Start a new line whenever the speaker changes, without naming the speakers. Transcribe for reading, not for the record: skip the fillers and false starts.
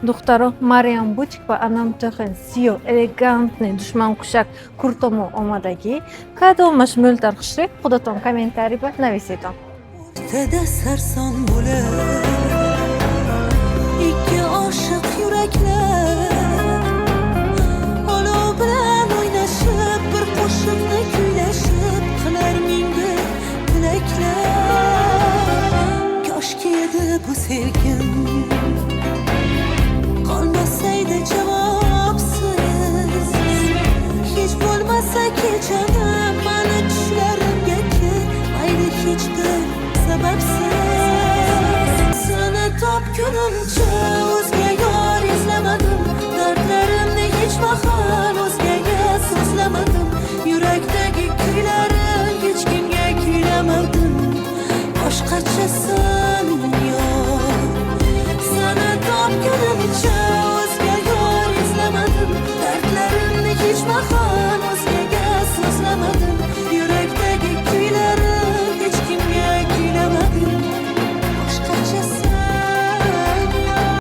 Духтаро Мариам Бутикова анам töhen сиё элегантный душманкушак куртому омадаги кадо машмул тархши худотон комментарий ба нависетон.
Ortada sarson bo'lar ikki oshiq yuraklar olov bilan o'ynashib bir qo'shiqni kuylashib qilar menga tilaklar koshki edi bu sevgim qolmasaydi javobsiz hech bo'lmasa kechani mani tushlarimga kel mayli hech bir sababsiz seni topgunimcha o'zga yor izlamadim dardlarimni hech mahal o'zgaga so'zlamadim yurakdagi kuylarim hech kimga kuylamadim boshqachasan yo'q seni topgunimcha